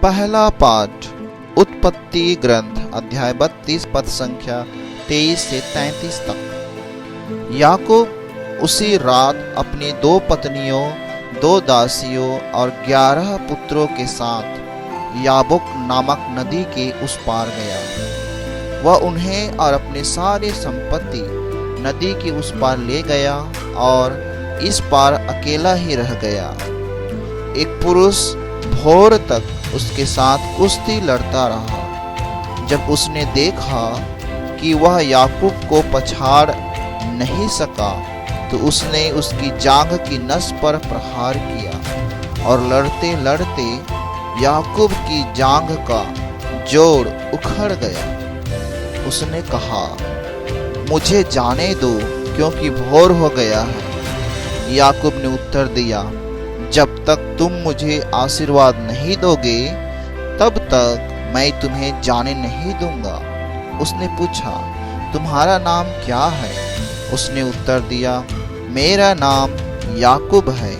पहला पाठ उत्पत्ति ग्रंथ अध्याय 32 पद संख्या 23 से 33 तक। याकूब उसी रात अपनी 2 पत्नियों, 2 दासियों और 11 पुत्रों के साथ याबुक नामक नदी के उस पार गया। वह उन्हें और अपनी सारी संपत्ति नदी के उस पार ले गया और इस पार अकेला ही रह गया। एक पुरुष भोर तक उसके साथ कुश्ती लड़ता रहा। जब उसने देखा कि वह याकूब को पछाड़ नहीं सका तो उसने उसकी जांघ की नस पर प्रहार किया और लड़ते लड़ते याकूब की जांघ का जोड़ उखड़ गया। उसने कहा, मुझे जाने दो क्योंकि भोर हो गया है। याकूब ने उत्तर दिया, जब तक तुम मुझे आशीर्वाद नहीं दोगे तब तक मैं तुम्हें जाने नहीं दूंगा। उसने पूछा, तुम्हारा नाम क्या है? उसने उत्तर दिया, मेरा नाम याकूब है।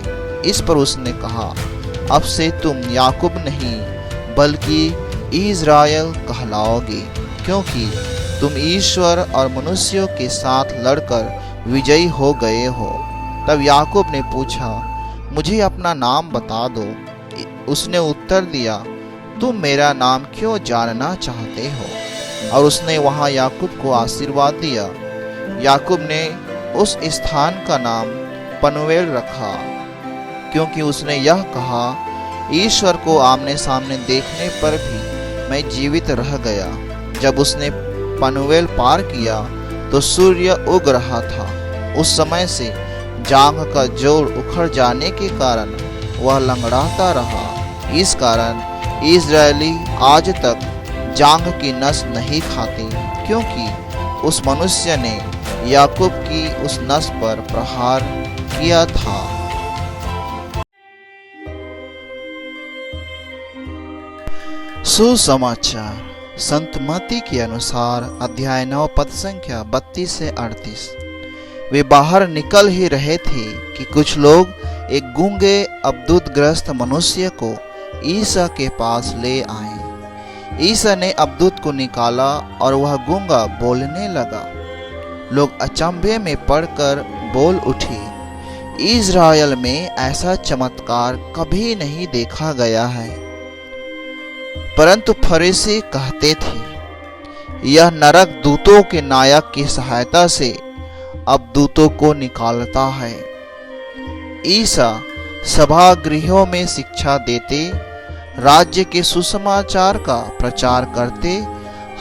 इस पर उसने कहा, अब से तुम याकूब नहीं बल्कि इज़राइल कहलाओगे, क्योंकि तुम ईश्वर और मनुष्यों के साथ लड़कर विजयी हो गए हो। तब याकूब ने पूछा, मुझे अपना नाम बता दो। उसने उत्तर दिया, तुम मेरा नाम क्यों जानना चाहते हो? और उसने वहां याकूब को आशीर्वाद दिया। याकूब ने उस स्थान का नाम पनूएल रखा, क्योंकि उसने यह कहा, ईश्वर को आमने सामने देखने पर भी मैं जीवित रह गया। जब उसने पनूएल पार किया तो सूर्य उग रहा था। उस समय से जांघ का जोड़ उखड़ जाने के कारण वह लंगड़ाता रहा। इस कारण इज़राइली आज तक जांघ की नस नहीं खाते, क्योंकि उस मनुष्य ने याकूब की उस नस पर प्रहार किया था। सुसमाचार संत मत्ती के अनुसार अध्याय 9 पद संख्या 32 से 38। वे बाहर निकल ही रहे थे कि कुछ लोग एक गूंगे अब्दूतग्रस्त मनुष्य को ईसा के पास ले आए। ईसा ने अब्दूत को निकाला और वह गूंगा बोलने लगा। लोग अचंभे में पड़कर बोल उठे, इज़राइल में ऐसा चमत्कार कभी नहीं देखा गया है। परंतु फरीसी कहते थे, यह नरक दूतों के नायक की सहायता से अब्दूतों को निकालता है। ईसा सभागृहों में शिक्षा देते, राज्य के सुसमाचार का प्रचार करते,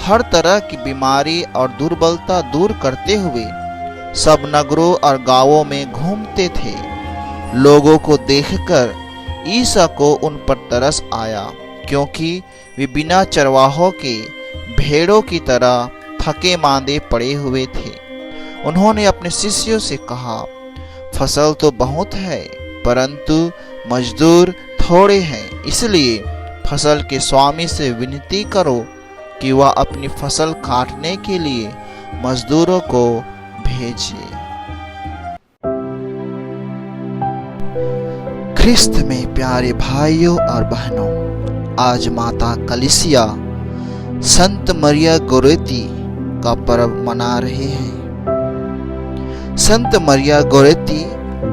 हर तरह की बीमारी और दुर्बलता दूर करते हुए सब नगरों और गांवों में घूमते थे। लोगों को देखकर ईसा को उन पर तरस आया, क्योंकि वे बिना चरवाहों के भेड़ों की तरह थके मांदे पड़े हुए थे। उन्होंने अपने शिष्यों से कहा, फसल तो बहुत है परंतु मजदूर थोड़े हैं, इसलिए फसल के स्वामी से विनती करो कि वह अपनी फसल काटने के लिए मजदूरों को भेजे। ख्रिस्त में प्यारे भाइयों और बहनों, आज माता कलीसिया संत मरिया गोरेती का पर्व मना रहे हैं। संत मरिया गोरेती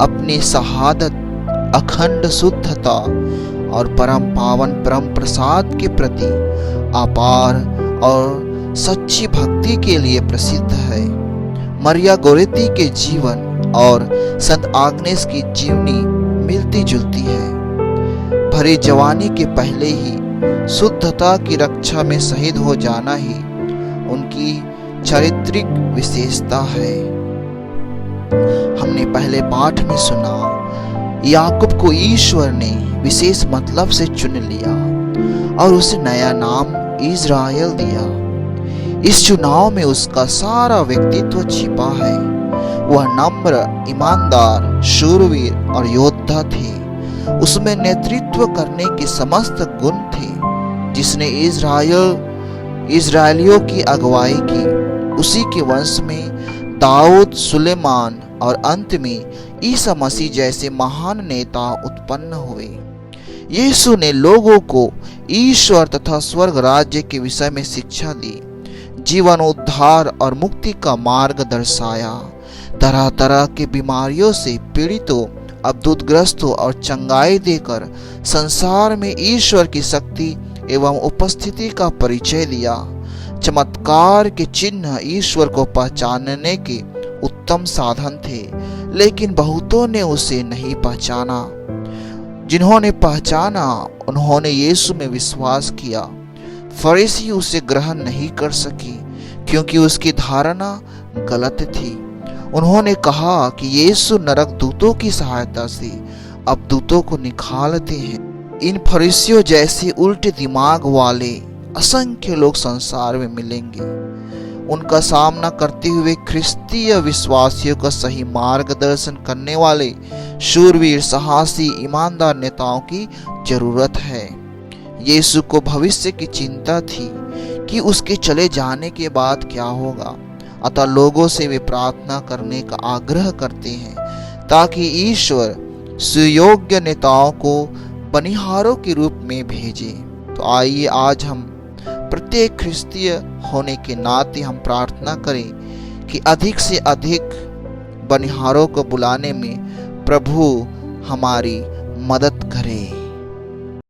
अपनी शहादत, अखंड शुद्धता और परम पावन परम प्रसाद के प्रति अपार और सच्ची भक्ति के लिए प्रसिद्ध है। मरिया गोरेती के जीवन और संत आग्नेस की जीवनी मिलती जुलती है। भरी जवानी के पहले ही शुद्धता की रक्षा में शहीद हो जाना ही उनकी चारित्रिक विशेषता है। हमने पहले पाठ में सुना, याकूब को ईश्वर ने विशेष मतलब से चुन लिया और उसे नया नाम इज़राइल दिया। इस चुनाव में उसका सारा व्यक्तित्व छिपा है। वह नम्र, ईमानदार, शूरवीर और योद्धा थे। उसमें नेतृत्व करने के समस्त गुण थे। जिसने इज़राइलियों की अगुवाई की, उसी के वंश में दाऊद, सुलेमान और अंत में ईसा मसीह जैसे महान नेता उत्पन्न हुए। यीशु ने लोगों को ईश्वर तथा स्वर्ग राज्य के विषय में शिक्षा दी, जीवन उद्धार और मुक्ति का मार्ग दर्शाया। तरह तरह की बीमारियों से पीड़ितों, अद्भुतग्रस्तों और चंगाई देकर संसार में ईश्वर की शक्ति एवं उपस्थिति का परिचय दिया। चमत्कार के चिन्ह ईश्वर को पहचानने के उत्तम साधन थे, लेकिन बहुतों ने उसे नहीं पहचाना। जिन्होंने पहचाना उन्होंने यीशु में विश्वास किया। फरीसी उसे ग्रहण नहीं कर सकी क्योंकि उसकी धारणा गलत थी। उन्होंने कहा कि यीशु नरक दूतों की सहायता से अब दूतों को निकालते हैं। इन फरीसियों जैसे उल्टे दिमाग वाले असंख्य लोग संसार में मिलेंगे। उनका सामना करते हुए ख्रिस्तीय विश्वासियों का सही मार्गदर्शन करने वाले शूरवीर, साहसी, ईमानदार नेताओं की जरूरत है। यीशु को भविष्य की चिंता थी कि उसके चले जाने के बाद क्या होगा, अतः लोगों से वे प्रार्थना करने का आग्रह करते हैं ताकि ईश्वर सुयोग्य नेताओं को बनिहारों के रूप में भेजे। तो आइए आज हम प्रत्येक ख्रिस्तीय होने के नाते हम प्रार्थना करें कि अधिक से अधिक बनिहारों को बुलाने में प्रभु हमारी मदद करे।